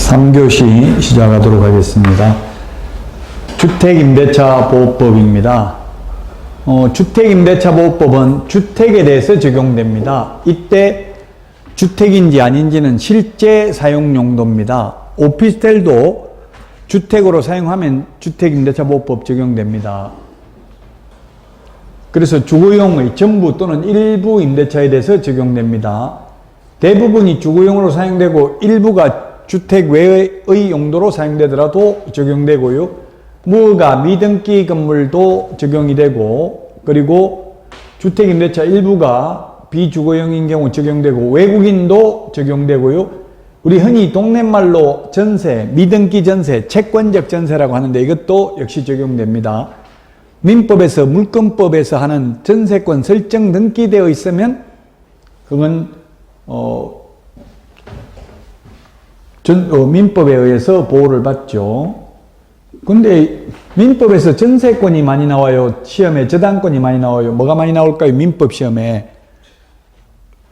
3교시 시작하도록 하겠습니다. 주택임대차보호법입니다. 주택임대차보호법은 주택에 대해서 적용됩니다. 이때 주택인지 아닌지는 실제 사용 용도입니다. 오피스텔도 주택으로 사용하면 주택임대차보호법 적용됩니다. 그래서 주거용의 전부 또는 일부 임대차에 대해서 적용됩니다. 대부분이 주거용으로 사용되고 일부가 주택 외의 용도로 사용되더라도 적용되고요. 무허가 미등기 건물도 적용이 되고, 그리고 주택임대차 일부가 비주거용인 경우 적용되고, 외국인도 적용되고요. 우리 흔히 동네말로 전세, 미등기 전세, 채권적 전세라고 하는데 이것도 역시 적용됩니다. 민법에서 물권법에서 하는 전세권 설정 등기되어 있으면 그건 민법에 의해서 보호를 받죠. 근데 민법에서 전세권이 많이 나와요? 시험에 저당권이 많이 나와요? 뭐가 많이 나올까요? 민법 시험에.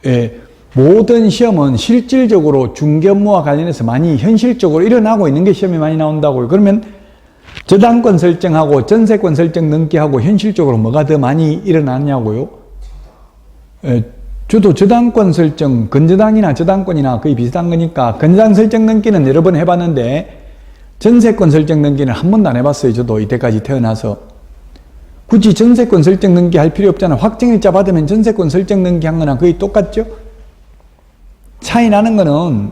예, 모든 시험은 실질적으로 중개 업무와 관련해서 많이 현실적으로 일어나고 있는 게 시험에 많이 나온다고요. 그러면 저당권 설정하고 전세권 설정 등기하고 현실적으로 뭐가 더 많이 일어났냐고요? 예, 저도 저당권 설정, 근저당이나 저당권이나 거의 비슷한 거니까 근저당 설정 등기는 여러 번 해봤는데 전세권 설정 등기는 한 번도 안 해봤어요. 저도 이때까지 태어나서. 굳이 전세권 설정 등기 할 필요 없잖아요. 확정일자 받으면 전세권 설정 등기 한 거랑 거의 똑같죠? 차이 나는 거는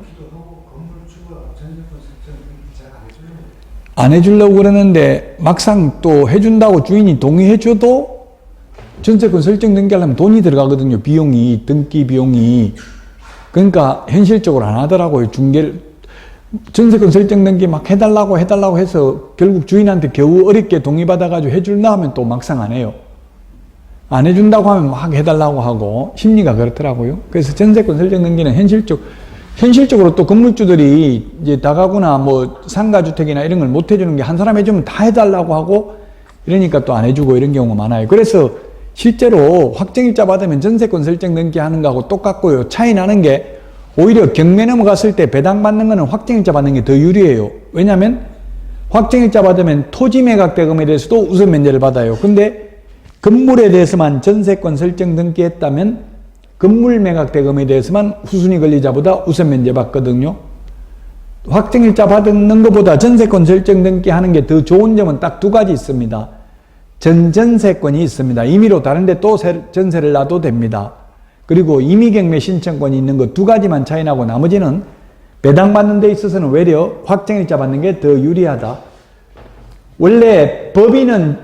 안 해주려고 그러는데 막상 또 해준다고 주인이 동의해줘도 전세권 설정 등기하려면 돈이 들어가거든요. 비용이, 등기 비용이. 그러니까 현실적으로 안 하더라고요. 전세권 설정 등기 막 해달라고 해서 결국 주인한테 겨우 어렵게 동의받아가지고 해줄라 하면 또 막상 안 해요. 안 해준다고 하면 막 해달라고 하고 심리가 그렇더라고요. 그래서 전세권 설정 등기는 현실적으로 또 건물주들이 이제 다가구나 뭐 상가주택이나 이런 걸 못 해주는 게 한 사람 해주면 다 해달라고 하고 이러니까 또 안 해주고 이런 경우가 많아요. 그래서 실제로 확정일자 받으면 전세권 설정 등기 하는 거하고 똑같고요. 차이 나는 게 오히려 경매 넘어갔을 때 배당받는 거는 확정일자 받는 게 더 유리해요. 왜냐하면 확정일자 받으면 토지 매각 대금에 대해서도 우선 면제를 받아요. 근데 건물에 대해서만 전세권 설정 등기했다면 건물 매각 대금에 대해서만 후순위 권리자보다 우선 면제 받거든요. 확정일자 받는 것보다 전세권 설정 등기 하는 게 더 좋은 점은 딱 두 가지 있습니다. 전전세권이 있습니다. 임의로 다른데 또 전세를 놔도 됩니다. 그리고 임의경매 신청권이 있는 것 두 가지만 차이 나고 나머지는 배당받는 데 있어서는 외려 확정일자 받는 게 더 유리하다. 원래 법인은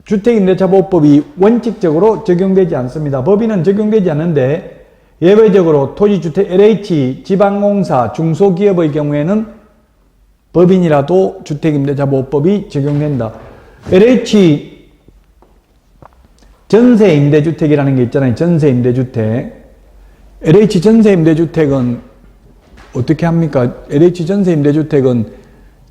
주택임대차보호법이 원칙적으로 적용되지 않습니다. 법인은 적용되지 않는데 예외적으로 토지주택 LH, 지방공사, 중소기업의 경우에는 법인이라도 주택임대차보호법이 적용된다. LH 전세임대주택이라는 게 있잖아요. 전세임대주택. LH 전세임대주택은 어떻게 합니까? LH 전세임대주택은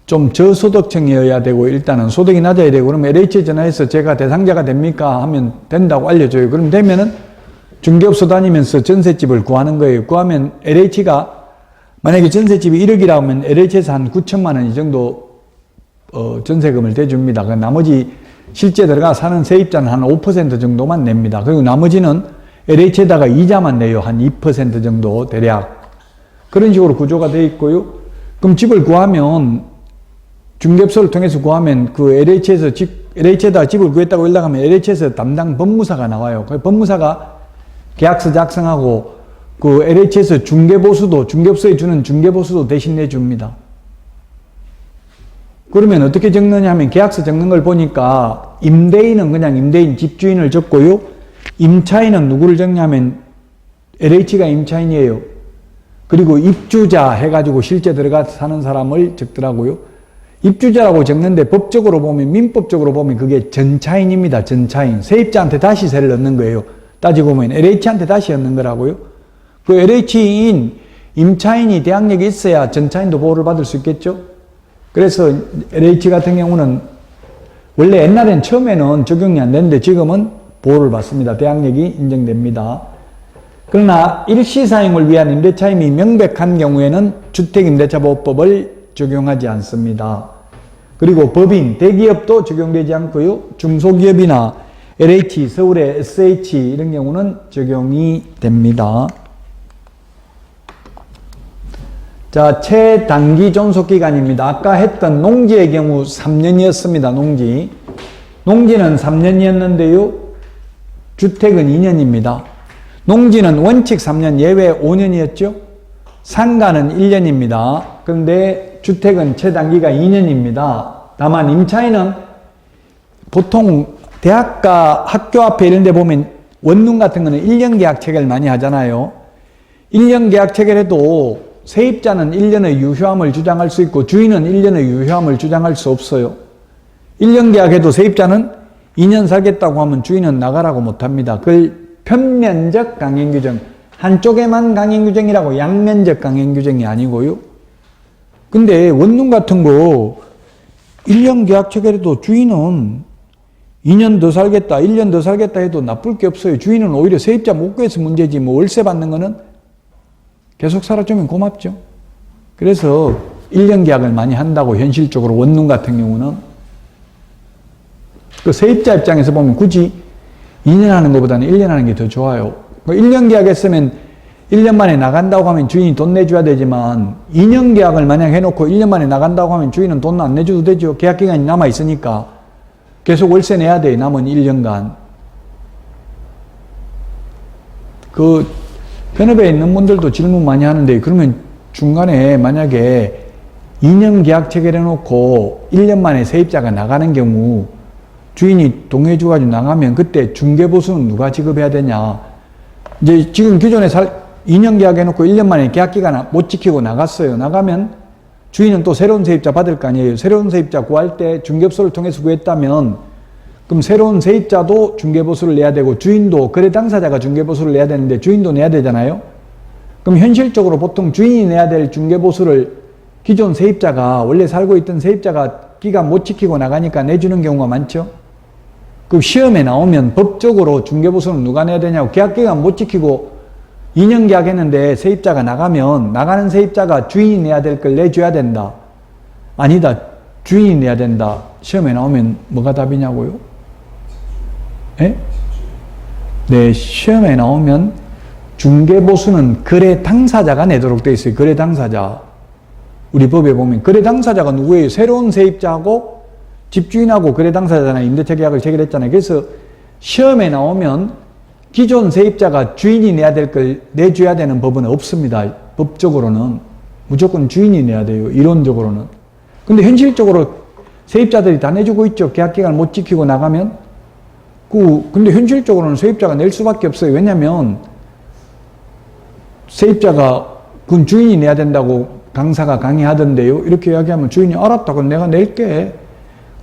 좀 저소득층이어야 되고 일단은 소득이 낮아야 되고 그러면 LH에 전화해서 제가 대상자가 됩니까? 하면 된다고 알려줘요. 그럼 되면은 중개업소 다니면서 전셋집을 구하는 거예요. 구하면 LH가 만약에 전셋집이 1억이라고 하면 LH에서 한 9천만 원 이 정도 전세금을 대줍니다. 그 나머지 실제 들어가 사는 세입자는 한 5% 정도만 냅니다. 그리고 나머지는 LH에다가 이자만 내요. 한 2% 정도 대략. 그런 식으로 구조가 되어 있고요. 그럼 집을 구하면 중개업소를 통해서 구하면 그 LH에다가 집을 구했다고 연락하면 LH에서 담당 법무사가 나와요. 그 법무사가 계약서 작성하고 그 LH에서 중개업소에 주는 중개보수도 대신 내줍니다. 그러면 어떻게 적느냐 하면 계약서 적는 걸 보니까 임대인은 그냥 임대인 집주인을 적고요. 임차인은 누구를 적냐면 LH가 임차인이에요. 그리고 입주자 해가지고 실제 들어가서 사는 사람을 적더라고요. 입주자라고 적는데 법적으로 보면 민법적으로 보면 그게 전차인입니다. 전차인. 세입자한테 다시 세를 넣는 거예요. 따지고 보면 LH한테 다시 넣는 거라고요. 그 LH인 임차인이 대항력이 있어야 전차인도 보호를 받을 수 있겠죠. 그래서 LH 같은 경우는 원래 옛날엔 처음에는 적용이 안 되는데 지금은 보호를 받습니다. 대항력이 인정됩니다. 그러나 일시사용을 위한 임대차임이 명백한 경우에는 주택임대차보호법을 적용하지 않습니다. 그리고 법인, 대기업도 적용되지 않고요. 중소기업이나 LH, 서울의 SH 이런 경우는 적용이 됩니다. 자, 최단기 존속기간입니다. 아까 했던 농지의 경우 3년이었습니다. 농지는 3년이었는데요. 주택은 2년입니다. 농지는 원칙 3년, 예외 5년이었죠. 상가는 1년입니다. 그런데 주택은 최단기가 2년입니다. 다만 임차인은 보통 대학가 학교 앞에 이런 데 보면 원룸 같은 거는 1년 계약 체결 많이 하잖아요. 1년 계약 체결해도 세입자는 1년의 유효함을 주장할 수 있고 주인은 1년의 유효함을 주장할 수 없어요. 1년 계약해도 세입자는 2년 살겠다고 하면 주인은 나가라고 못합니다. 그걸 편면적 강행규정, 한쪽에만 강행규정이라고 양면적 강행규정이 아니고요. 근데 원룸 같은 거 1년 계약 체결해도 주인은 2년 더 살겠다, 1년 더 살겠다 해도 나쁠 게 없어요. 주인은 오히려 세입자 못 구해서 문제지 뭐 월세 받는 거는 계속 살아주면 고맙죠. 그래서 1년 계약을 많이 한다고 현실적으로 원룸 같은 경우는 그 세입자 입장에서 보면 굳이 2년 하는 것보다는 1년 하는 게 더 좋아요. 1년 계약했으면 1년 만에 나간다고 하면 주인이 돈 내줘야 되지만 2년 계약을 만약 해놓고 1년 만에 나간다고 하면 주인은 돈 안 내줘도 되죠. 계약기간이 남아있으니까 계속 월세 내야 돼. 남은 1년간. 현업에 있는 분들도 질문 많이 하는데 그러면 중간에 만약에 2년 계약 체결해놓고 1년 만에 세입자가 나가는 경우 주인이 동의해줘가지고 나가면 그때 중개보수는 누가 지급해야 되냐. 이제 지금 기존에 2년 계약해놓고 1년 만에 계약기간 못 지키고 나갔어요. 나가면 주인은 또 새로운 세입자 받을 거 아니에요. 새로운 세입자 구할 때 중개업소를 통해서 구했다면 그럼 새로운 세입자도 중개보수를 내야 되고 주인도 거래 당사자가 중개보수를 내야 되는데 주인도 내야 되잖아요. 그럼 현실적으로 보통 주인이 내야 될 중개보수를 기존 세입자가 원래 살고 있던 세입자가 기간 못 지키고 나가니까 내주는 경우가 많죠. 그 시험에 나오면 법적으로 중개보수는 누가 내야 되냐고 계약기간 못 지키고 2년 계약했는데 세입자가 나가면 나가는 세입자가 주인이 내야 될 걸 내줘야 된다. 아니다. 주인이 내야 된다. 시험에 나오면 뭐가 답이냐고요? 예? 네, 시험에 나오면 중개보수는 거래 당사자가 내도록 되어 있어요. 거래 당사자. 우리 법에 보면 거래 당사자가 누구예요? 새로운 세입자하고 집주인하고 거래 당사자잖아요. 임대차 계약을 체결했잖아요. 그래서 시험에 나오면 기존 세입자가 주인이 내야 될 걸 내줘야 되는 법은 없습니다. 법적으로는. 무조건 주인이 내야 돼요. 이론적으로는. 근데 현실적으로 세입자들이 다 내주고 있죠. 계약기간을 못 지키고 나가면. 근데 현실적으로는 세입자가 낼 수밖에 없어요. 왜냐면 세입자가 그건 주인이 내야 된다고 강사가 강의하던데요. 이렇게 이야기하면 주인이 알았다. 그럼 내가 낼게.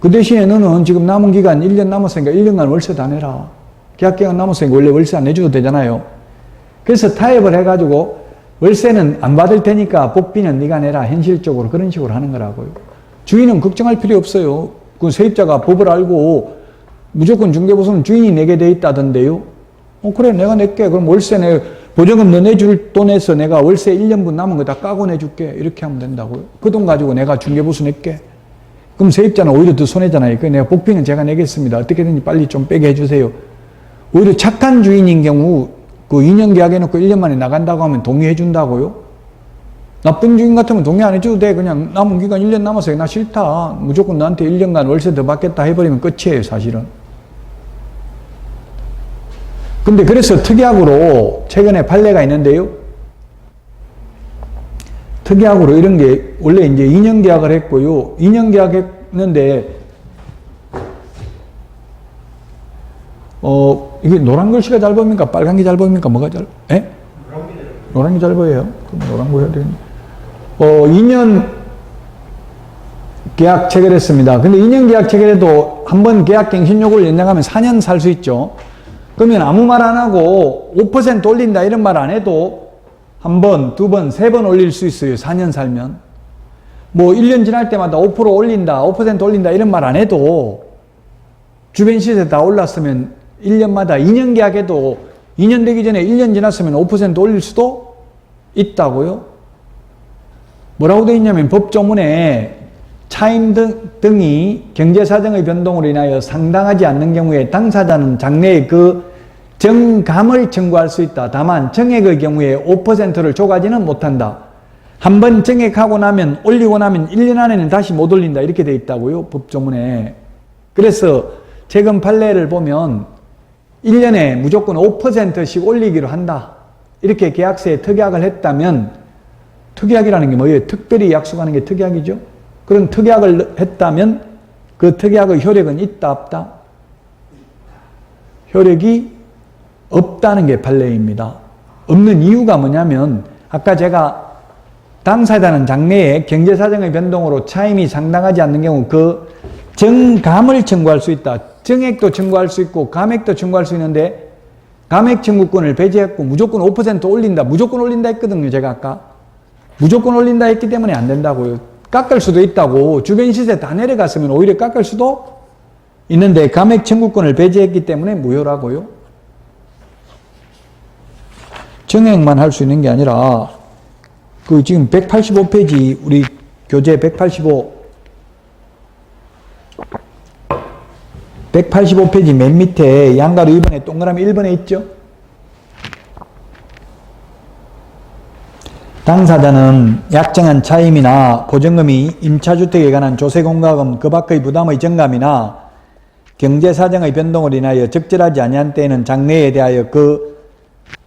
그 대신에 너는 지금 남은 기간 1년 남았으니까 1년간 월세 다 내라. 계약기간 남았으니까 원래 월세 안 내줘도 되잖아요. 그래서 타협을 해가지고 월세는 안 받을 테니까 복비는 네가 내라. 현실적으로 그런 식으로 하는 거라고요. 주인은 걱정할 필요 없어요. 그 세입자가 법을 알고 무조건 중개보수는 주인이 내게 돼 있다던데요. 그래 내가 낼게. 그럼 월세 보증금 너 내줄 돈에서 내가 월세 1년분 남은 거 다 까고 내줄게. 이렇게 하면 된다고요. 그 돈 가지고 내가 중개보수 낼게. 그럼 세입자는 오히려 더 손해잖아요. 그 내가 복비는 제가 내겠습니다. 어떻게든지 빨리 좀 빼게 해주세요. 오히려 착한 주인인 경우 그 2년 계약해놓고 1년 만에 나간다고 하면 동의해준다고요. 나쁜 주인 같으면 동의 안 해줘도 돼. 그냥 남은 기간 1년 남았어요. 나 싫다. 무조건 나한테 1년간 월세 더 받겠다 해버리면 끝이에요. 사실은. 근데 그래서 특약으로 최근에 판례가 있는데요. 특약으로 이런 게 원래 이제 2년 계약을 했고요. 2년 계약했는데 이게 노란 글씨가 잘 보입니까? 빨간 게 잘 보입니까? 뭐가 잘? 예? 노란 게 잘 보여요. 그럼 노란 거 해야 되겠네. 2년 계약 체결했습니다. 근데 2년 계약 체결해도 한번 계약 갱신 요구를 연장하면 4년 살 수 있죠. 그러면 아무 말 안 하고 5% 올린다 이런 말 안 해도 한 번, 두 번, 세 번 올릴 수 있어요. 4년 살면. 뭐 1년 지날 때마다 5% 올린다, 5% 올린다 이런 말 안 해도 주변 시세 다 올랐으면 1년마다 2년 계약해도 2년 되기 전에 1년 지났으면 5% 올릴 수도 있다고요. 뭐라고 되어 있냐면 법조문에 차임 등이 경제사정의 변동으로 인하여 상당하지 않는 경우에 당사자는 장래에 그 정감을 청구할 수 있다. 다만 정액의 경우에 5%를 초과하지는 못한다. 한번 정액하고 나면 올리고 나면 1년 안에는 다시 못 올린다. 이렇게 되어 있다고요. 법조문에. 그래서 최근 판례를 보면 1년에 무조건 5%씩 올리기로 한다. 이렇게 계약서에 특약을 했다면, 특약이라는 게 뭐예요? 특별히 약속하는 게 특약이죠. 그런 특약을 했다면 그 특약의 효력은 있다 없다? 효력이 없다는 게 판례입니다. 없는 이유가 뭐냐면 아까 제가 당사자는 장래에 경제사정의 변동으로 차임이 상당하지 않는 경우 그 정감을 청구할 수 있다. 정액도 청구할 수 있고 감액도 청구할 수 있는데 감액 청구권을 배제했고 무조건 5% 올린다. 무조건 올린다 했거든요. 제가 아까. 무조건 올린다 했기 때문에 안 된다고요. 깎을 수도 있다고. 주변 시세 다 내려갔으면 오히려 깎을 수도 있는데 감액 청구권을 배제했기 때문에 무효라고요. 정액만 할 수 있는 게 아니라 그 지금 185페이지 우리 교재 185페이지 맨 밑에 양가로 2번에 동그라미 1번에 있죠? 당사자는 약정한 차임이나 보증금이 임차주택에 관한 조세공과금 그 밖의 부담의 정감이나 경제사정의 변동으로 인하여 적절하지 아니한 때에는 장래에 대하여 그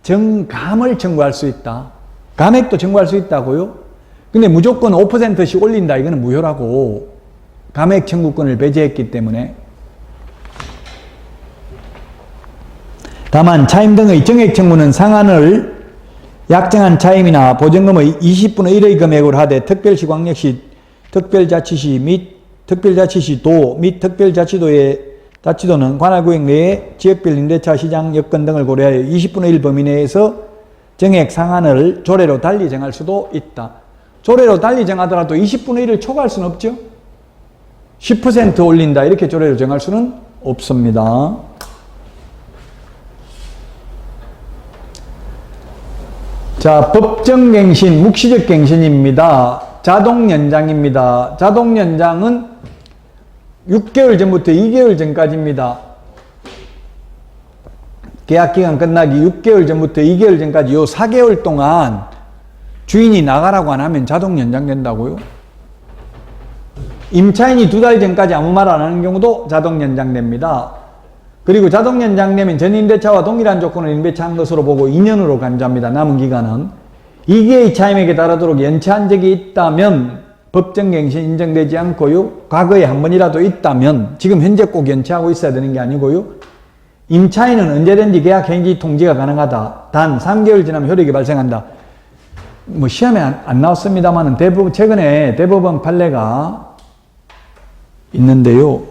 정감을 청구할 수 있다. 감액도 청구할 수 있다고요? 근데 무조건 5%씩 올린다. 이거는 무효라고. 감액 청구권을 배제했기 때문에. 다만 차임 등의 정액 청구는 상한을 약정한 차임이나 보증금의 20분의 1의 금액으로 하되 특별시, 광역시, 특별자치시 및 특별자치시도 및 특별자치도는 관할구역 내에 지역별 임대차 시장 여건 등을 고려하여 20분의 1 범위 내에서 정액 상한을 조례로 달리 정할 수도 있다. 조례로 달리 정하더라도 20분의 1을 초과할 수는 없죠. 10% 올린다 이렇게 조례로 정할 수는 없습니다. 자, 법정갱신, 묵시적 갱신입니다. 자동연장입니다. 자동연장은 6개월 전부터 2개월 전까지입니다. 계약기간 끝나기 6개월 전부터 2개월 전까지 요 4개월 동안 주인이 나가라고 안 하면 자동연장된다고요? 임차인이 2달 전까지 아무 말 안 하는 경우도 자동연장됩니다. 그리고 자동연장되면 전임대차와 동일한 조건을 임대차한 것으로 보고 2년으로 간주합니다. 남은 기간은. 2개의 차임액에 달하도록 연체한 적이 있다면 법정갱신 인정되지 않고요. 과거에 한 번이라도 있다면 지금 현재 꼭 연체하고 있어야 되는 게 아니고요. 임차인은 언제든지 계약 해지 통지가 가능하다. 단 3개월 지나면 효력이 발생한다. 뭐 시험에 안 나왔습니다만 최근에 대법원 판례가 있는데요.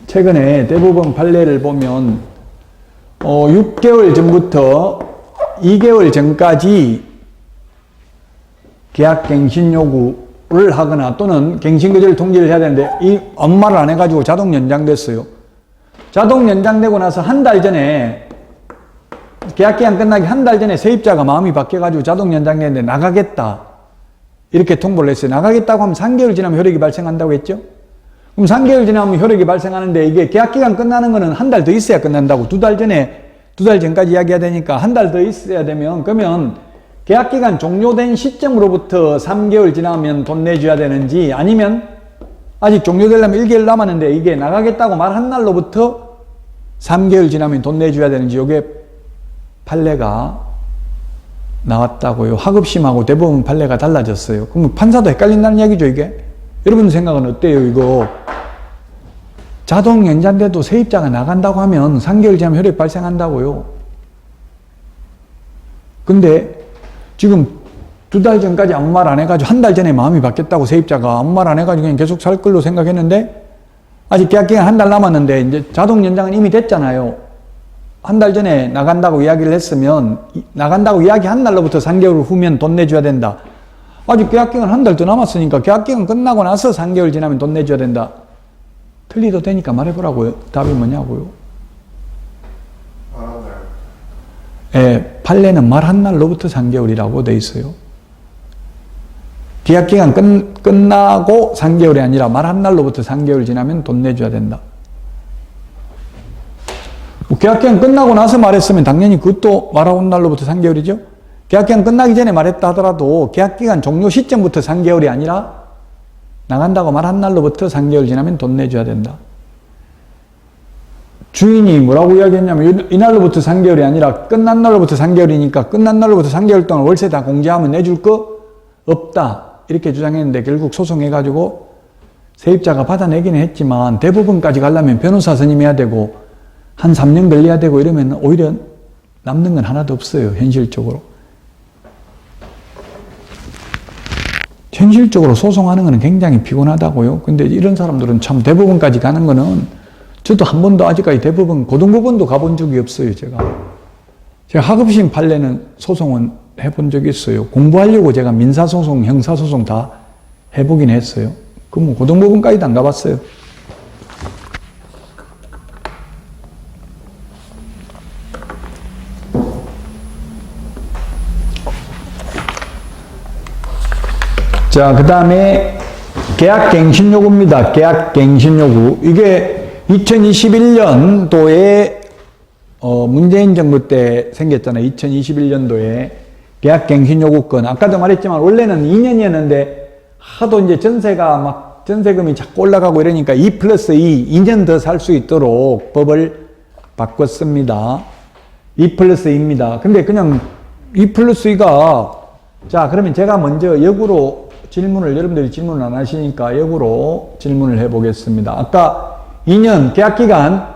최근에 대법원 판례를 보면 6개월 전부터 2개월 전까지 계약갱신 요구를 하거나 또는 갱신거절 통지를 해야 되는데 이 아무 말을 안 해가지고 자동 연장됐어요. 자동 연장되고 나서 한 달 전에 계약기간 끝나기 한 달 전에 세입자가 마음이 바뀌어가지고 자동 연장되는데 나가겠다 이렇게 통보를 했어요. 나가겠다고 하면 3개월 지나면 효력이 발생한다고 했죠. 그럼 3개월 지나면 효력이 발생하는데 이게 계약기간 끝나는 거는 한 달 더 있어야 끝난다고. 2달 전까지 이야기해야 되니까 한 달 더 있어야 되면 그러면 계약기간 종료된 시점으로부터 3개월 지나면 돈 내줘야 되는지 아니면 아직 종료되려면 1개월 남았는데 이게 나가겠다고 말한 날로부터 3개월 지나면 돈 내줘야 되는지 이게 판례가 나왔다고요. 하급심하고 대법원 판례가 달라졌어요. 그럼 판사도 헷갈린다는 얘기죠 이게. 여러분 생각은 어때요 이거? 자동 연장돼도 세입자가 나간다고 하면 3개월 지나면 효력 발생한다고요. 근데 지금 2달 전까지 아무 말 안 해가지고 한 달 전에 마음이 바뀌었다고 세입자가 아무 말 안 해가지고 그냥 계속 살 걸로 생각했는데 아직 계약기간 한 달 남았는데 이제 자동 연장은 이미 됐잖아요. 한 달 전에 나간다고 이야기를 했으면 나간다고 이야기한 날로부터 3개월 후면 돈 내줘야 된다. 아직 계약기간 한 달 더 남았으니까 계약기간 끝나고 나서 3개월 지나면 돈 내줘야 된다. 틀리도 되니까 말해보라고요. 답이 뭐냐고요. 예, 판례는 말한 날로부터 3개월이라고 돼 있어요. 계약기간 끝나고 3개월이 아니라 말한 날로부터 3개월 지나면 돈 내줘야 된다. 계약기간 끝나고 나서 말했으면 당연히 그것도 말한 날로부터 3개월이죠. 계약기간 끝나기 전에 말했다 하더라도 계약기간 종료 시점부터 3개월이 아니라 나간다고 말한 날로부터 3개월 지나면 돈 내줘야 된다. 주인이 뭐라고 이야기했냐면 이날로부터 3개월이 아니라 끝난 날로부터 3개월이니까 끝난 날로부터 3개월 동안 월세 다 공제하면 내줄 거 없다. 이렇게 주장했는데 결국 소송해가지고 세입자가 받아내기는 했지만 대부분까지 가려면 변호사 선임해야 되고 한 3년 걸려야 되고 이러면 오히려 남는 건 하나도 없어요. 현실적으로. 현실적으로 소송하는 거는 굉장히 피곤하다고요. 근데 이런 사람들은 참 대부분까지 가는 거는 저도 한 번도 아직까지 대부분 고등법원도 가본 적이 없어요. 제가 하급심 판례는 소송은 해본 적이 있어요. 공부하려고 제가 민사소송, 형사소송 다 해보긴 했어요. 그 뭐 고등법원까지도 안 가봤어요. 자, 그 다음에 계약갱신요구입니다. 계약갱신요구. 이게 2021년도에 문재인 정부 때 생겼잖아요. 2021년도에 계약갱신요구권. 아까도 말했지만 원래는 2년이었는데 하도 이제 전세가 막 전세금이 자꾸 올라가고 이러니까 2+2, 2년 더 살 수 있도록 법을 바꿨습니다. 2+2입니다. 근데 그냥 2+2가 자, 그러면 제가 먼저 역으로 여러분들이 질문을 안 하시니까 역으로 질문을 해보겠습니다. 아까 2년 계약기간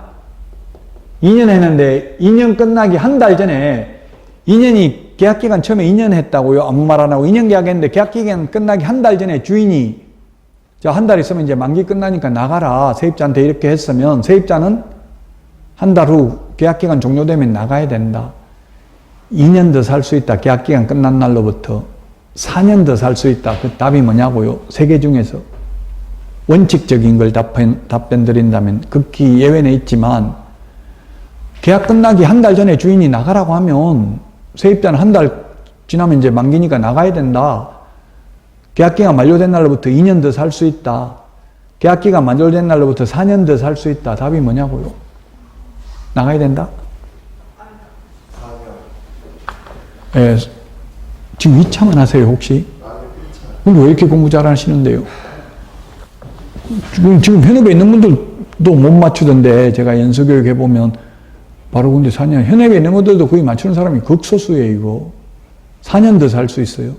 2년 했는데 2년 끝나기 한 달 전에 2년이 계약기간 처음에 2년 했다고요. 아무 말 안 하고 2년 계약했는데 계약기간 끝나기 한 달 전에 주인이 자, 한 달 있으면 이제 만기 끝나니까 나가라. 세입자한테 이렇게 했으면 세입자는 한 달 후 계약기간 종료되면 나가야 된다. 2년 더 살 수 있다. 계약기간 끝난 날로부터 4년 더 살 수 있다. 그 답이 뭐냐고요? 세 개 중에서 원칙적인 걸 답변 드린다면 극히 예외는 있지만 계약 끝나기 한 달 전에 주인이 나가라고 하면 세입자는 한 달 지나면 이제 만기니까 나가야 된다. 계약기간 만료된 날로부터 2년 더 살 수 있다. 계약기간 만료된 날로부터 4년 더 살 수 있다. 답이 뭐냐고요? 나가야 된다? 예, 지금 이참만 하세요, 혹시? 근데 왜 이렇게 공부 잘 하시는데요? 지금 현업에 있는 분들도 못 맞추던데, 제가 연수교육 해보면, 바로 근데 4년, 현업에 있는 분들도 거의 맞추는 사람이 극소수예요, 이거. 4년 더 살 수 있어요.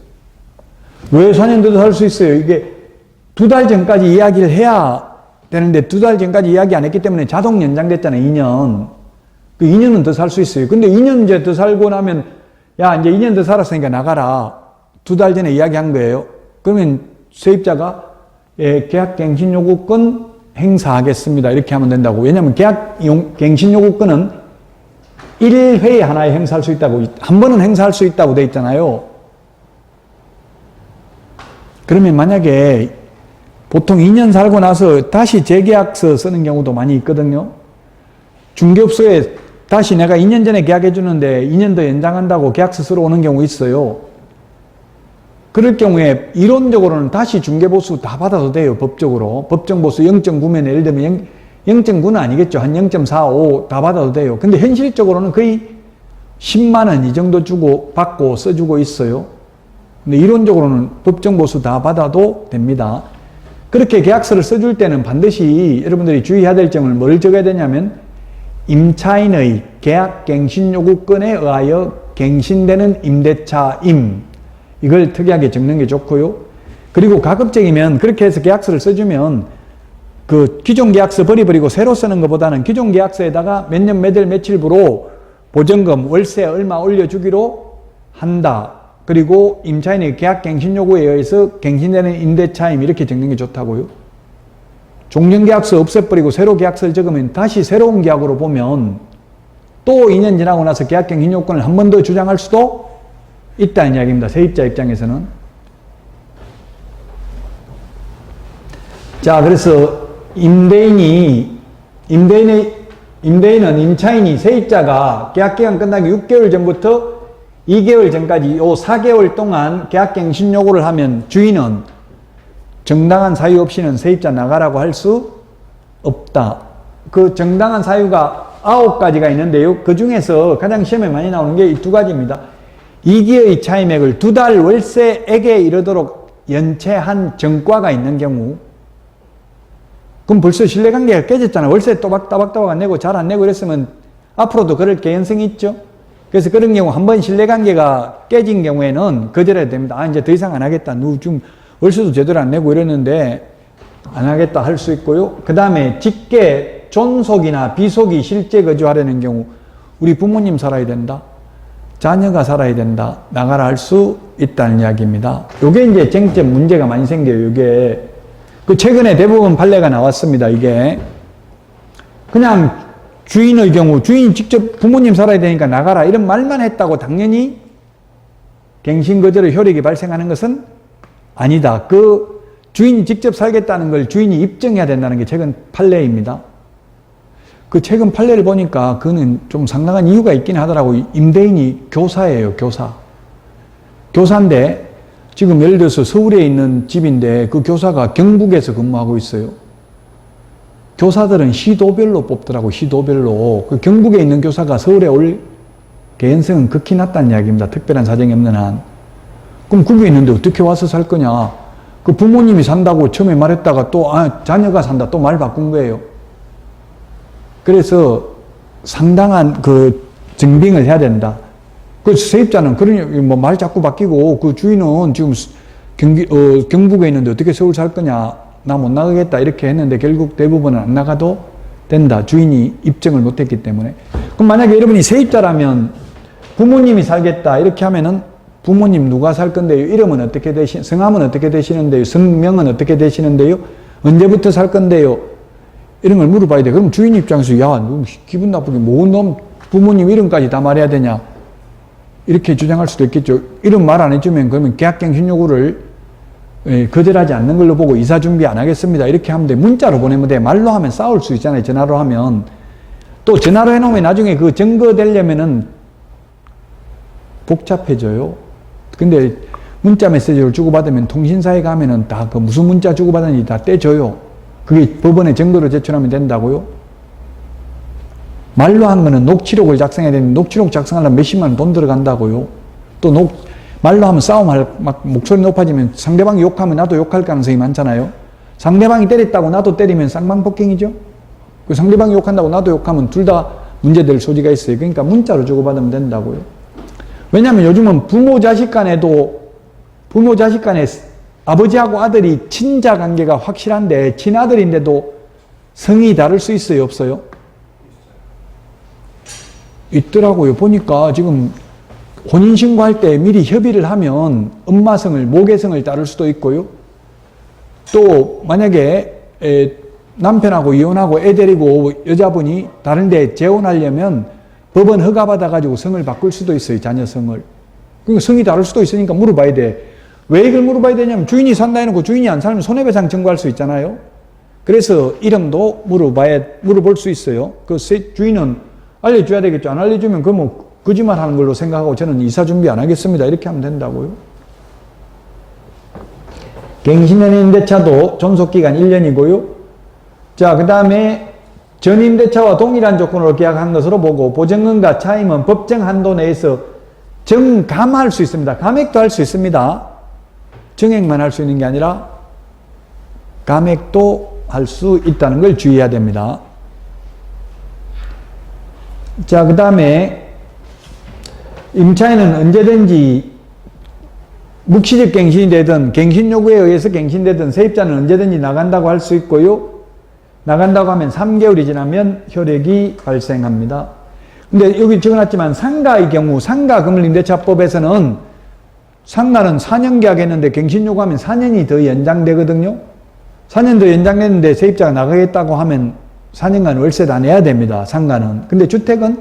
왜 4년 더 살 수 있어요? 이게 2달 전까지 이야기를 해야 되는데, 2달 전까지 이야기 안 했기 때문에 자동 연장됐잖아요, 2년. 그 2년은 더 살 수 있어요. 근데 2년 이제 더 살고 나면, 야, 이제 2년 더 살았으니까 나가라. 2달 전에 이야기한 거예요. 그러면 세입자가 계약갱신요구권 행사하겠습니다. 이렇게 하면 된다고. 왜냐하면 계약갱신요구권은 1회에 하나에 행사할 수 있다고, 한 번은 행사할 수 있다고 돼 있잖아요. 그러면 만약에 보통 2년 살고 나서 다시 재계약서 쓰는 경우도 많이 있거든요. 중개업소에 다시 내가 2년 전에 계약해 주는데 2년 더 연장한다고 계약서 쓰러 오는 경우 있어요. 그럴 경우에 이론적으로는 다시 중개보수 다 받아도 돼요. 법적으로. 법정보수 0.9면 예를 들면 0.9는 아니겠죠. 한 0.45 다 받아도 돼요. 근데 현실적으로는 거의 10만 원 이 정도 주고 받고 써주고 있어요. 근데 이론적으로는 법정보수 다 받아도 됩니다. 그렇게 계약서를 써줄 때는 반드시 여러분들이 주의해야 될 점을 뭘 적어야 되냐면 임차인의 계약갱신요구권에 의하여 갱신되는 임대차임. 이걸 특이하게 적는 게 좋고요. 그리고 가급적이면 그렇게 해서 계약서를 써주면 그 기존 계약서 버리고 새로 쓰는 것보다는 기존 계약서에다가 몇 년 몇 월 며칠부로 보증금 월세 얼마 올려주기로 한다. 그리고 임차인의 계약갱신요구에 의해서 갱신되는 임대차임 이렇게 적는 게 좋다고요. 종전계약서 없애버리고 새로 계약서를 적으면 다시 새로운 계약으로 보면 또 2년 지나고 나서 계약갱신요건을 한 번 더 주장할 수도 있다는 이야기입니다. 세입자 입장에서는. 자, 그래서 임대인은 임차인이 세입자가 계약기간 끝나기 6개월 전부터 2개월 전까지 요 4개월 동안 계약갱신 요구를 하면 주인은 정당한 사유 없이는 세입자 나가라고 할 수 없다. 그 정당한 사유가 9가지가 있는데요. 그 중에서 가장 시험에 많이 나오는 게 이 2가지입니다. 이기의 차임액을 2달 월세액에 이르도록 연체한 정과가 있는 경우, 그럼 벌써 신뢰관계가 깨졌잖아. 월세 또박또박 안 내고 잘 안 내고 이랬으면 앞으로도 그럴 개연성이 있죠. 그래서 그런 경우 한번 신뢰관계가 깨진 경우에는 거절해야 됩니다. 아, 이제 더 이상 안 하겠다. 누 좀 월세도 제대로 안 내고 이랬는데 안 하겠다 할 수 있고요. 그 다음에 직계 존속이나 비속이 실제 거주하려는 경우, 우리 부모님 살아야 된다, 자녀가 살아야 된다, 나가라 할 수 있다는 이야기입니다. 요게 이제 쟁점 문제가 많이 생겨요. 요게 그 최근에 대부분 판례가 나왔습니다. 이게 그냥 주인의 경우, 주인이 직접 부모님 살아야 되니까 나가라 이런 말만 했다고 당연히 갱신거절의 효력이 발생하는 것은 아니다. 그 주인이 직접 살겠다는 걸 주인이 입증해야 된다는 게 최근 판례입니다. 그 최근 판례를 보니까 그는 좀 상당한 이유가 있긴 하더라고요. 임대인이 교사예요, 교사. 교사인데 지금 예를 들어서 서울에 있는 집인데 그 교사가 경북에서 근무하고 있어요. 교사들은 시도별로 뽑더라고, 시도별로. 그 경북에 있는 교사가 서울에 올 개연성은 극히 낮다는 이야기입니다. 특별한 사정이 없는 한. 그럼 거기 있는데 어떻게 와서 살 거냐? 그 부모님이 산다고 처음에 말했다가 또 자녀가 산다 또 말 바꾼 거예요. 그래서 상당한 그 증빙을 해야 된다. 그 세입자는 그러니 뭐 말 자꾸 바뀌고 그 주인은 지금 경북에 있는데 어떻게 서울 살 거냐? 나 못 나가겠다 이렇게 했는데 결국 대부분은 안 나가도 된다. 주인이 입증을 못했기 때문에. 그럼 만약에 여러분이 세입자라면 부모님이 살겠다 이렇게 하면은 부모님 누가 살 건데요? 이름은 어떻게 성함은 어떻게 되시는데요? 성명은 어떻게 되시는데요? 언제부터 살 건데요? 이런 걸 물어봐야 돼. 그럼 주인 입장에서 야, 너 기분 나쁘게 뭔 놈 부모님 이름까지 다 말해야 되냐? 이렇게 주장할 수도 있겠죠. 이름 말 안 해주면 그러면 계약갱신 요구를 거절하지 않는 걸로 보고 이사 준비 안 하겠습니다. 이렇게 하면 돼. 문자로 보내면 돼. 말로 하면 싸울 수 있잖아요. 전화로 하면. 또 전화로 해놓으면 나중에 그 증거되려면은 복잡해져요. 근데 문자 메시지를 주고받으면 통신사에 가면은 다 그 무슨 문자 주고받았는지 다 떼줘요. 그게 법원에 증거로 제출하면 된다고요. 말로 한 거는 녹취록을 작성해야 되는데 녹취록 작성하려면 몇십만 원 돈 들어간다고요. 또 말로 하면 막 목소리 높아지면 상대방이 욕하면 나도 욕할 가능성이 많잖아요. 상대방이 때렸다고 나도 때리면 쌍방폭행이죠. 그 상대방이 욕한다고 나도 욕하면 둘 다 문제될 소지가 있어요. 그러니까 문자로 주고받으면 된다고요. 왜냐하면 요즘은 부모 자식 간에 아버지하고 아들이 친자 관계가 확실한데 친아들인데도 성이 다를 수 있어요, 없어요? 있더라고요. 보니까 지금 혼인신고할 때 미리 협의를 하면 엄마성을, 모계성을 따를 수도 있고요. 또 만약에 남편하고 이혼하고 애 데리고 여자분이 다른 데 재혼하려면 법원 허가받아가지고 성을 바꿀 수도 있어요, 자녀성을. 그러니까 성이 다를 수도 있으니까 물어봐야 돼. 왜 이걸 물어봐야 되냐면 주인이 산다 해놓고 주인이 안 살면 손해배상 청구할 수 있잖아요. 그래서 이름도 물어볼 수 있어요. 그 주인은 알려줘야 되겠죠. 안 알려주면 뭐 거짓말 하는 걸로 생각하고 저는 이사 준비 안 하겠습니다. 이렇게 하면 된다고요. 갱신연임대차도 존속기간 1년이고요. 자, 그 다음에 전임대차와 동일한 조건으로 계약한 것으로 보고 보증금과 차임은 법정 한도 내에서 정감할 수 있습니다. 감액도 할 수 있습니다. 정액만 할 수 있는 게 아니라 감액도 할 수 있다는 걸 주의해야 됩니다. 자, 그 다음에 임차인은 언제든지 묵시적 갱신이 되든 갱신 요구에 의해서 갱신되든 세입자는 언제든지 나간다고 할 수 있고요. 나간다고 하면 3개월이 지나면 효력이 발생합니다. 근데 여기 적어놨지만 상가의 경우 상가금림대차법에서는 상가는 4년 계약했는데 갱신 요구하면 4년이 더 연장되거든요. 4년 더 연장됐는데 세입자가 나가겠다고 하면 4년간 월세 다 내야 됩니다. 상가는. 근데 주택은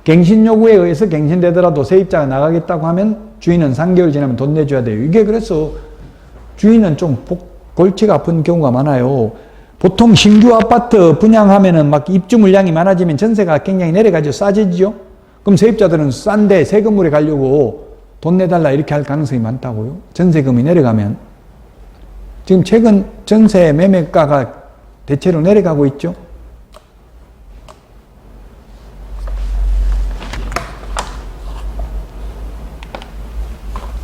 갱신 요구에 의해서 갱신되더라도 세입자가 나가겠다고 하면 주인은 3개월 지나면 돈 내줘야 돼요. 이게 그래서 주인은 좀 골치가 아픈 경우가 많아요. 보통 신규 아파트 분양하면은 막 입주 물량이 많아지면 전세가 굉장히 내려가죠. 싸지죠. 그럼 세입자들은 싼데 새 건물에 가려고 돈 내달라 이렇게 할 가능성이 많다고요. 전세금이 내려가면. 지금 최근 전세 매매가가 대체로 내려가고 있죠.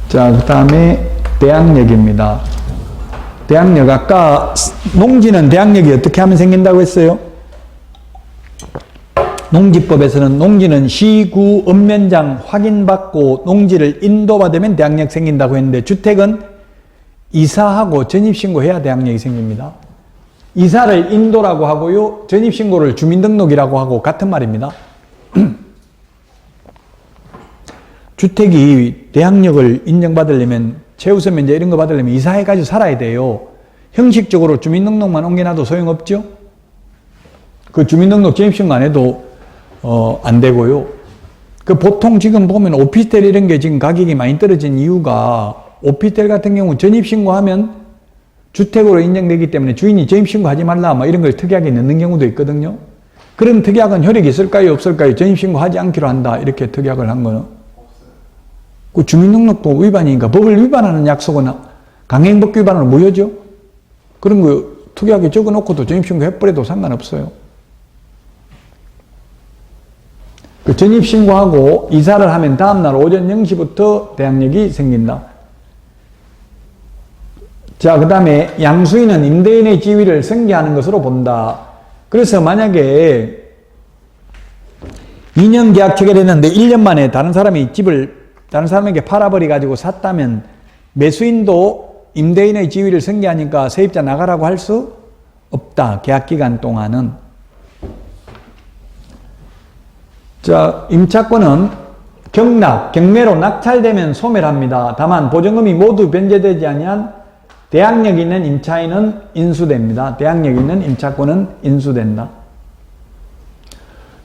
자, 그 다음에 대항력입니다. 대항력, 아까 농지는 대항력이 어떻게 하면 생긴다고 했어요? 농지법에서는 농지는 시구 읍면장 확인받고 농지를 인도받으면 대항력 생긴다고 했는데, 주택은 이사하고 전입신고해야 대항력이 생깁니다. 이사를 인도라고 하고요, 전입신고를 주민등록이라고 하고 같은 말입니다. 주택이 대항력을 인정받으려면, 최우선 면제 이런 거 받으려면 이사해가지고 살아야 돼요. 형식적으로 주민등록만 옮겨놔도 소용없죠? 그 주민등록 전입신고 안 해도 안 되고요. 그 보통 지금 보면 오피스텔 이런 게 지금 가격이 많이 떨어진 이유가, 오피스텔 같은 경우 전입신고하면 주택으로 인정되기 때문에 주인이 전입신고하지 말라 뭐 이런 걸 특약에 넣는 경우도 있거든요. 그런 특약은 효력이 있을까요, 없을까요? 전입신고하지 않기로 한다 이렇게 특약을 한 거는. 그 주민등록법 위반이니까, 법을 위반하는 약속은 강행법 위반으로 무효죠. 그런 거 특약에 적어놓고도 전입신고 해버려도 상관없어요. 그 전입신고하고 이사를 하면 다음날 오전 0시부터 대항력이 생긴다. 자, 그 다음에 양수인은 임대인의 지위를 승계하는 것으로 본다. 그래서 만약에 2년 계약 체결했는데 1년 만에 다른 사람이 집을 다른 사람에게 팔아버려 가지고 샀다면 매수인도 임대인의 지위를 승계하니까 세입자 나가라고 할 수 없다. 계약 기간 동안은. 자, 임차권은 경락, 경매로 낙찰되면 소멸합니다. 다만 보증금이 모두 변제되지 아니한 대항력 있는 임차인은 인수됩니다. 대항력 있는 임차권은 인수된다.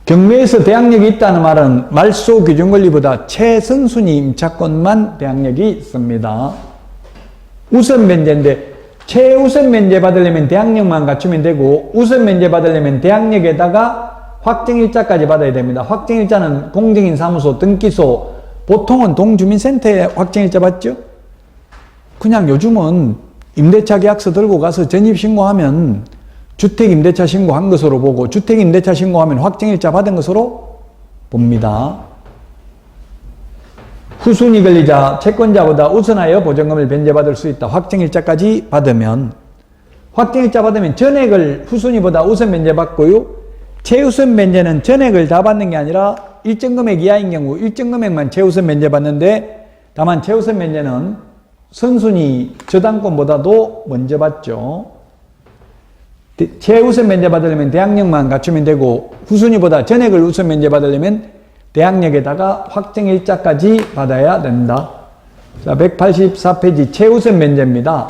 경매에서 대항력이 있다는 말은 말소 규정 권리보다 최선순위 임차권만 대항력이 있습니다. 우선 면제인데 최우선 면제 받으려면 대항력만 갖추면 되고, 우선 면제 받으려면 대항력에다가 확정일자까지 받아야 됩니다. 확정일자는 공정인 사무소, 등기소, 보통은 동주민센터에 확정일자 받죠? 그냥 요즘은 임대차 계약서 들고 가서 전입신고하면 주택임대차 신고한 것으로 보고, 주택임대차 신고하면 확정일자 받은 것으로 봅니다. 후순위 권리자, 채권자보다 우선하여 보증금을 변제받을 수 있다. 확정일자까지 받으면. 확정일자 받으면 전액을 후순위보다 우선 변제받고요. 최우선 변제는 전액을 다 받는 게 아니라 일정 금액 이하인 경우 일정 금액만 최우선 변제받는데, 다만 최우선 변제는 선순위 저당권보다도 먼저 받죠. 최우선 면제 받으려면 대항력만 갖추면 되고, 후순위보다 전액을 우선 면제 받으려면 대항력에다가 확정일자까지 받아야 된다. 자, 184페이지 최우선 면제입니다.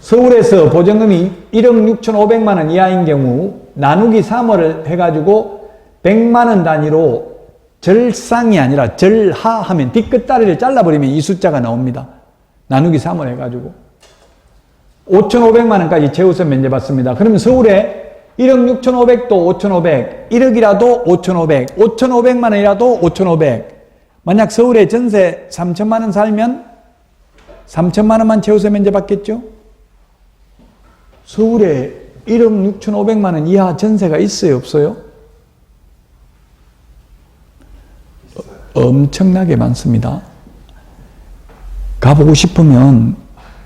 서울에서 보증금이 1억 6,500만 원 이하인 경우 나누기 3월을 해가지고 100만 원 단위로 절상이 아니라 절하하면 뒤끝다리를 잘라버리면 이 숫자가 나옵니다. 나누기 3월 해가지고 5,500만 원까지 최우선 면제 받습니다. 그러면 서울에 1억 6,500도 5,500, 1억이라도 5,500, 5,500만 원이라도 5,500. 만약 서울에 전세 3천만 원 살면 3천만 원만 최우선 면제 받겠죠? 서울에 1억 6,500만 원 이하 전세가 있어요, 없어요? 엄청나게 많습니다. 가보고 싶으면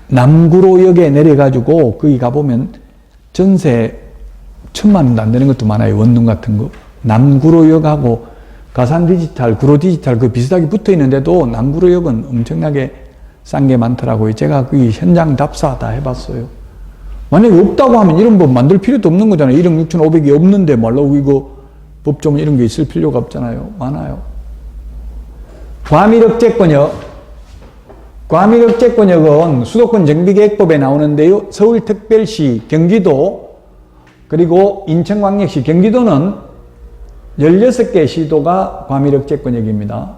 남구로역에 내려가지고 거기 가보면 전세 1,000만 원도 안 되는 것도 많아요. 원룸 같은 거. 남구로역하고 가산디지털, 구로디지털 그 비슷하게 붙어 있는데도 남구로역은 엄청나게 싼 게 많더라고요. 제가 거기 현장 답사 다 해봤어요. 만약에 없다고 하면 이런 법 만들 필요도 없는 거잖아요. 1억 6,500이 없는데 말라고 이거 법조문 이런 게 있을 필요가 없잖아요. 많아요. 과밀억제권역. 과밀억제권역은 수도권 정비계획법에 나오는데요. 서울특별시, 경기도, 그리고 인천광역시, 경기도는 16개 시도가 과밀억제권역입니다.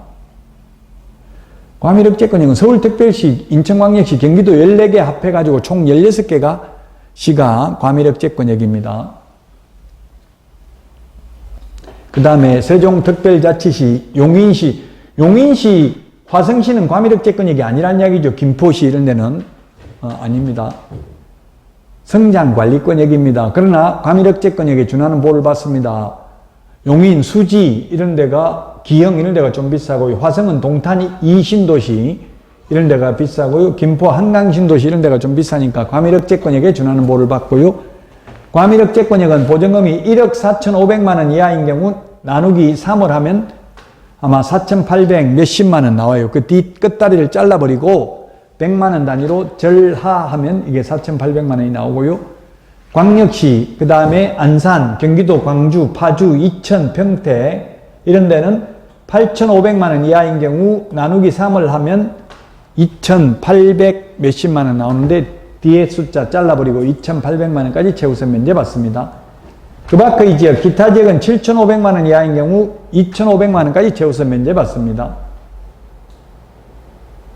과밀억제권역은 서울특별시, 인천광역시, 경기도 14개 합해가지고 총 16개가 시가 과밀억제권역입니다. 그 다음에 세종특별자치시, 용인시, 화성시는 과밀억제권역이 아니란 이야기죠. 김포시 이런 데는 아닙니다. 성장관리권역입니다. 그러나 과밀억제권역에 준하는 보호를 받습니다. 용인, 수지 이런 데가, 기영 이런 데가 좀 비싸고요. 화성은 동탄 2신도시 이런 데가 비싸고요. 김포 한강신도시 이런 데가 좀 비싸니까 과밀억제권역에 준하는 보호를 받고요. 과밀억제권역은 보증금이 1억 4,500만 원 이하인 경우 나누기 3을 하면 아마 4,800 몇십만 원 나와요. 그 뒤 끝다리를 잘라버리고 100만 원 단위로 절하하면 이게 4,800만 원이 나오고요. 광역시, 그 다음에 안산, 경기도 광주, 파주, 이천, 평택 이런 데는 8,500만 원 이하인 경우 나누기 3을 하면 2,800 몇십만 원 나오는데 뒤에 숫자 잘라버리고 2,800만 원까지 최우선 면제 받습니다. 그 밖의 지역, 기타 지역은 7,500만 원 이하인 경우 2,500만 원까지 최우선 면제 받습니다.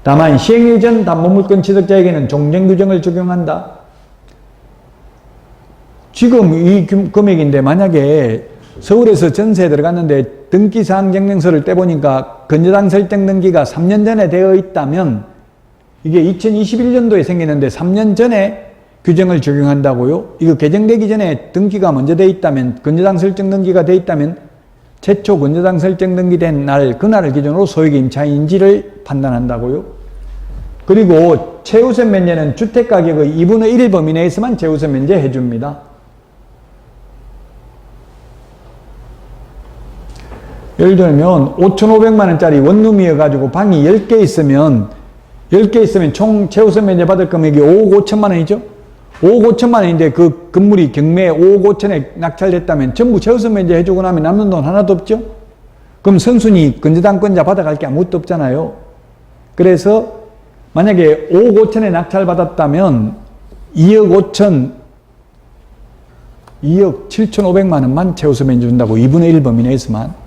다만 시행일 전 담보물권 취득자에게는 종전규정을 적용한다. 지금 이 금액인데 만약에 서울에서 전세에 들어갔는데 등기사항 증명서를 떼보니까 건조당 설정 등기가 3년 전에 되어 있다면 이게 2021년도에 생기는데 3년 전에 규정을 적용한다고요? 이거 개정되기 전에 등기가 먼저 돼 있다면, 건조당 설정 등기가 돼 있다면 최초 건조당 설정 등기된 날, 그날을 기준으로 소유의 임차인지를 판단한다고요? 그리고 최우선 면제는 주택가격의 2분의 1 범위 내에서만 최우선 면제 해줍니다. 예를 들면 5,500만 원짜리 원룸이어가지고 방이 10개 있으면 총 최우선 면제 받을 금액이 5억 5천만 원이죠? 5억 5천만 원인데 그 건물이 경매에 5억 5천에 낙찰됐다면 전부 최우선 면제 해주고 나면 남는 돈 하나도 없죠? 그럼 선순위 건조당권자 받아갈 게 아무것도 없잖아요. 그래서 만약에 5억 5천에 낙찰받았다면 2억 7,500만 원만 최우선 면제 준다고 2분의 1 범위 내에서만.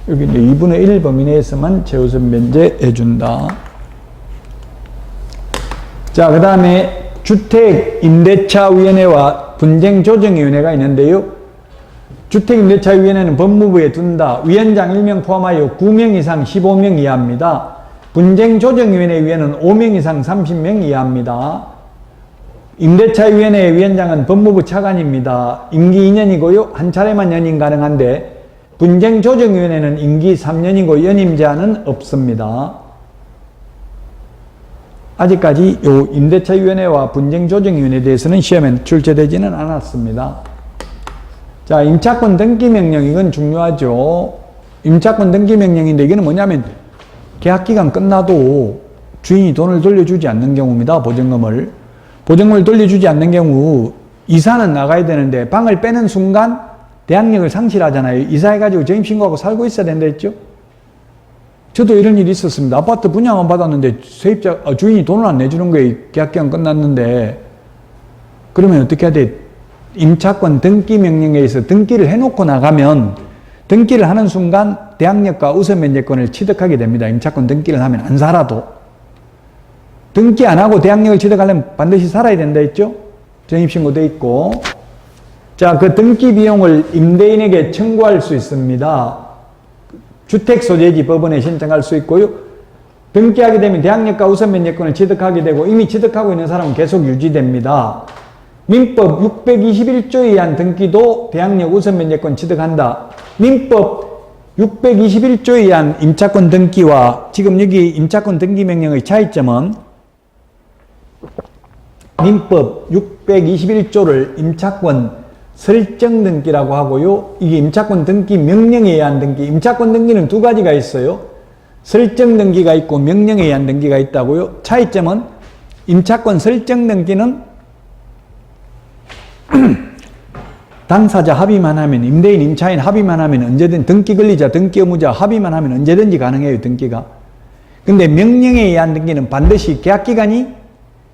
여기 이제 2분의 1 범위 내에서만 최우선 면제 해준다. 자, 그 다음에 주택임대차위원회와 분쟁조정위원회가 있는데요. 주택임대차위원회는 법무부에 둔다. 위원장 1명 포함하여 9명 이상 15명 이하입니다. 분쟁조정위원회 위원은 5명 이상 30명 이하입니다. 임대차위원회 위원장은 법무부 차관입니다. 임기 2년이고요. 한 차례만 연임 가능한데 분쟁조정위원회는 임기 3년이고 연임 제한은 없습니다. 아직까지 요 임대차위원회와 분쟁조정위원회에 대해서는 시험에 출제되지는 않았습니다. 자, 임차권 등기명령, 이건 중요하죠. 임차권 등기명령인데 이거는 뭐냐면 계약기간 끝나도 주인이 돈을 돌려주지 않는 경우입니다. 보증금을 돌려주지 않는 경우 이사는 나가야 되는데 방을 빼는 순간 대항력을 상실하잖아요. 이사해가지고 전입신고하고 살고 있어야 된다 했죠. 저도 이런 일이 있었습니다. 아파트 분양은 받았는데 주인이 돈을 안 내주는 거예요. 계약기간 끝났는데. 그러면 어떻게 해야 돼? 임차권 등기 명령에 의해서 등기를 해놓고 나가면 등기를 하는 순간 대항력과 우선면제권을 취득하게 됩니다. 임차권 등기를 하면 안 살아도. 등기 안 하고 대항력을 취득하려면 반드시 살아야 된다 했죠. 전입신고 돼 있고. 자, 그 등기 비용을 임대인에게 청구할 수 있습니다. 주택소재지 법원에 신청할 수 있고요. 등기하게 되면 대항력과 우선면제권을 취득하게 되고 이미 취득하고 있는 사람은 계속 유지됩니다. 민법 621조에 의한 등기도 대항력 우선면제권 취득한다. 민법 621조에 의한 임차권 등기와 지금 여기 임차권 등기 명령의 차이점은 민법 621조를 임차권 설정 등기라고 하고요. 이게 임차권 등기 명령에 의한 등기. 임차권 등기는 두 가지가 있어요. 설정 등기가 있고 명령에 의한 등기가 있다고요. 차이점은 임차권 설정 등기는 당사자 합의만 하면, 임대인, 임차인 합의만 하면 언제든, 등기 권리자, 등기 의무자 합의만 하면 언제든지 가능해요, 등기가. 근데 명령에 의한 등기는 반드시 계약기간이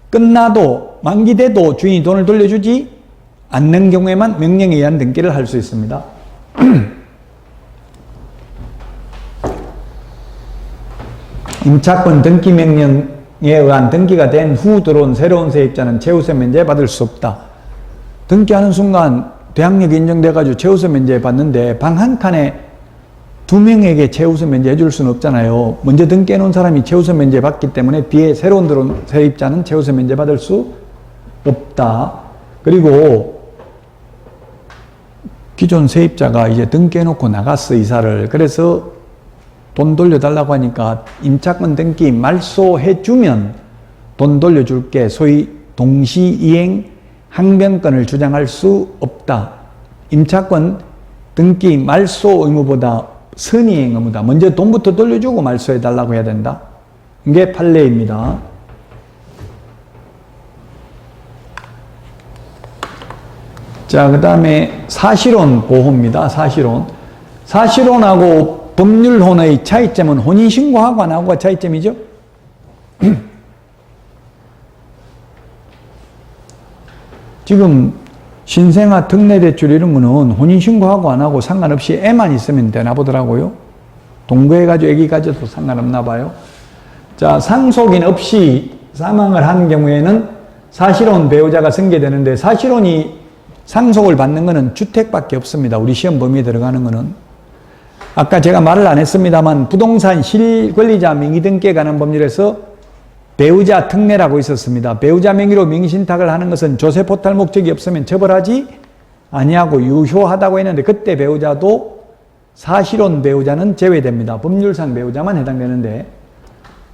끝나도 만기돼도 주인이 돈을 돌려주지 않는 경우에만 명령에 의한 등기를 할 수 있습니다. 임차권 등기 명령에 의한 등기가 된 후 들어온 새로운 세입자는 최우선 면제 받을 수 없다. 등기하는 순간 대항력이 인정돼가지고 최우선 면제 받는데 방 한 칸에 2명에게 최우선 면제 해줄 수는 없잖아요. 먼저 등기해 놓은 사람이 최우선 면제 받기 때문에 뒤에 새로운 들어온 세입자는 최우선 면제 받을 수 없다. 그리고 기존 세입자가 이제 등기해놓고 나갔어, 이사를. 그래서 돈 돌려달라고 하니까 임차권 등기 말소해주면 돈 돌려줄게. 소위 동시이행 항변권을 주장할 수 없다. 임차권 등기 말소 의무보다 선이행 의무다. 먼저 돈부터 돌려주고 말소해달라고 해야 된다. 이게 판례입니다. 자, 그 다음에 사실혼 보호입니다. 사실혼. 사실혼하고 법률혼의 차이점은 혼인신고하고 안 하고가 차이점이죠. 지금 신생아 특례대출 이런 거는 혼인신고하고 안 하고 상관없이 애만 있으면 되나 보더라고요. 동거해가지고 애기 가져도 상관없나 봐요. 자, 상속인 없이 사망을 한 경우에는 사실혼 배우자가 승계되는데, 사실혼이 상속을 받는 거는 주택밖에 없습니다. 우리 시험 범위에 들어가는 거는. 아까 제가 말을 안 했습니다만 부동산 실권리자 명의 등기에 관한 법률에서 배우자 특례라고 있었습니다. 배우자 명의로 명의신탁을 하는 것은 조세포탈 목적이 없으면 처벌하지 아니하고 유효하다고 했는데, 그때 배우자도 사실혼 배우자는 제외됩니다. 법률상 배우자만 해당되는데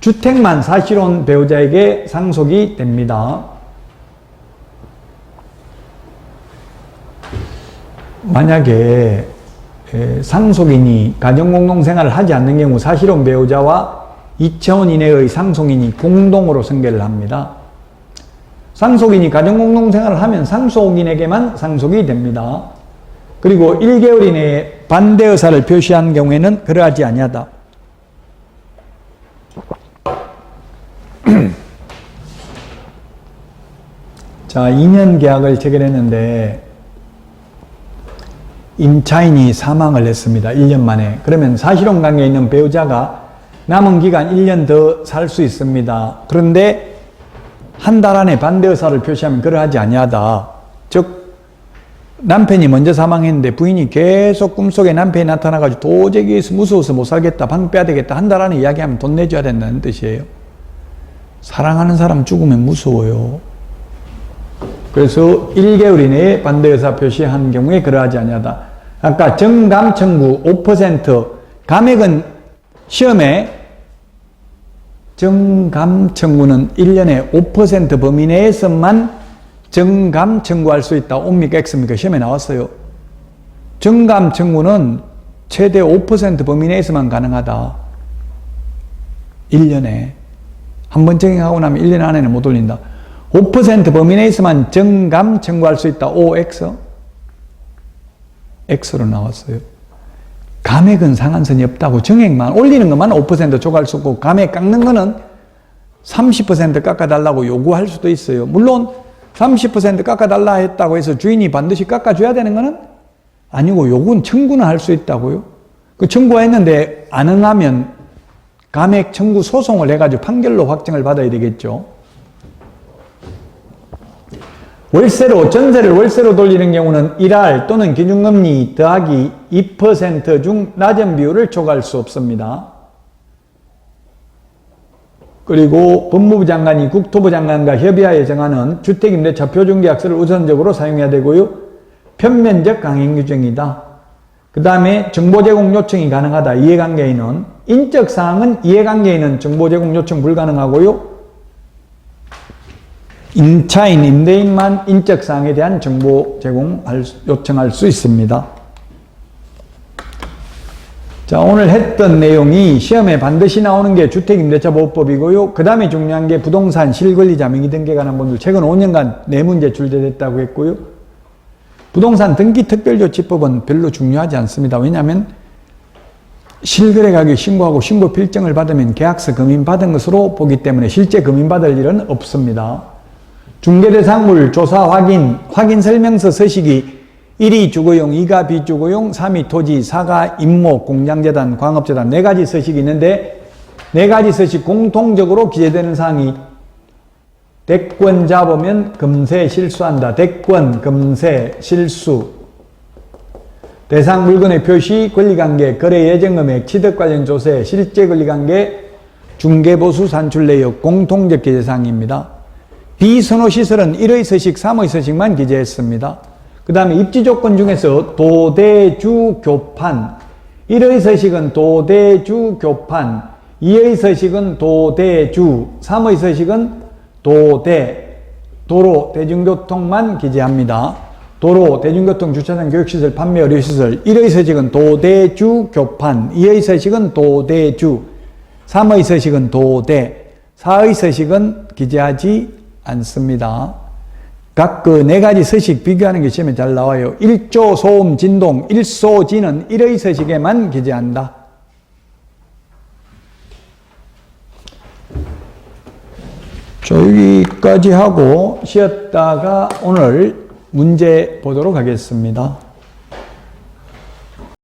주택만 사실혼 배우자에게 상속이 됩니다. 만약에 상속인이 가정공동생활을 하지 않는 경우 사실혼 배우자와 2차원 이내의 상속인이 공동으로 승계를 합니다. 상속인이 가정공동생활을 하면 상속인에게만 상속이 됩니다. 그리고 1개월 이내에 반대 의사를 표시한 경우에는 그러하지 아니하다. 자, 2년 계약을 체결했는데 임차인이 사망을 했습니다. 1년 만에. 그러면 사실혼 관계에 있는 배우자가 남은 기간 1년 더 살 수 있습니다. 그런데 한 달 안에 반대 의사를 표시하면 그러하지 아니하다. 즉 남편이 먼저 사망했는데 부인이 계속 꿈속에 남편이 나타나가지고 도저히 무서워서 못 살겠다, 방 빼야 되겠다, 한 달 안에 이야기하면 돈 내줘야 된다는 뜻이에요. 사랑하는 사람 죽으면 무서워요. 그래서 1개월 이내에 반대 의사 표시한 경우에 그러하지 아니하다. 아까 정감 청구 5%, 감액은 시험에 정감 청구는 1년에 5% 범위 내에서만 정감 청구할 수 있다. O입니까 X입니까? 시험에 나왔어요. 정감 청구는 최대 5% 범위 내에서만 가능하다. 1년에. 한번 정행하고 나면 1년 안에는 못 올린다. 5% 범위 내에서만 정감 청구할 수 있다. OX. X로 나왔어요. 감액은 상한선이 없다고. 정액만 올리는 것만 5% 초과할 수 없고, 감액 깎는 거는 30% 깎아달라고 요구할 수도 있어요. 물론 30% 깎아달라 했다고 해서 주인이 반드시 깎아줘야 되는 거는 아니고, 요구는 청구는 할 수 있다고요. 그 청구했는데 안 응하면 감액 청구 소송을 해가지고 판결로 확정을 받아야 되겠죠. 월세로, 전세를 월세로 돌리는 경우는 1할 또는 기준금리 더하기 2% 중 낮은 비율을 초과할 수 없습니다. 그리고 법무부 장관이 국토부 장관과 협의하에 정하는 주택임대차 표준계약서를 우선적으로 사용해야 되고요. 편면적 강행 규정이다. 그 다음에 정보제공 요청이 가능하다. 이해관계인은. 인적사항은 이해관계인은 정보제공 요청 불가능하고요. 임차인, 임대인만 인적사항에 대한 정보 요청할 수 있습니다. 자, 오늘 했던 내용이 시험에 반드시 나오는 게 주택임대차보호법이고요. 그 다음에 중요한 게 부동산 실권리자 명의 등기에 관한 법률. 최근 5년간 4문제 출제됐다고 했고요. 부동산 등기특별조치법은 별로 중요하지 않습니다. 왜냐하면 실거래가격 신고하고 신고 필증을 받으면 계약서 금인받은 것으로 보기 때문에 실제 금인받을 일은 없습니다. 중개대상물 조사 확인 설명서 서식이 1이 주거용, 2가 비주거용, 3이 토지, 4가 임목, 공장재단, 광업재단 4가지 서식이 있는데 4가지 서식 공통적으로 기재되는 사항이 대권 잡으면 금세 실수한다. 대권, 금세, 실수. 대상 물건의 표시, 권리관계, 거래 예정금액, 취득과정 조세, 실제 권리관계, 중개보수 산출 내역 공통적 기재사항입니다. 비선호시설은 1의 서식, 3의 서식만 기재했습니다. 그 다음에 입지 조건 중에서 도대주 교판, 1의 서식은 도대주 교판, 2의 서식은 도대주, 3의 서식은 도대, 도로, 대중교통만 기재합니다. 도로, 대중교통, 주차장, 교육시설, 판매, 의료시설. 1의 서식은 도대주 교판, 2의 서식은 도대주, 3의 서식은 도대, 4의 서식은 기재하지 않습니다. 각 그 네 가지 서식 비교하는 게 시험에 잘 나와요. 1조, 소음, 진동, 1소지는 1의 서식에만 기재한다. 자, 여기까지 하고 쉬었다가 오늘 문제 보도록 하겠습니다.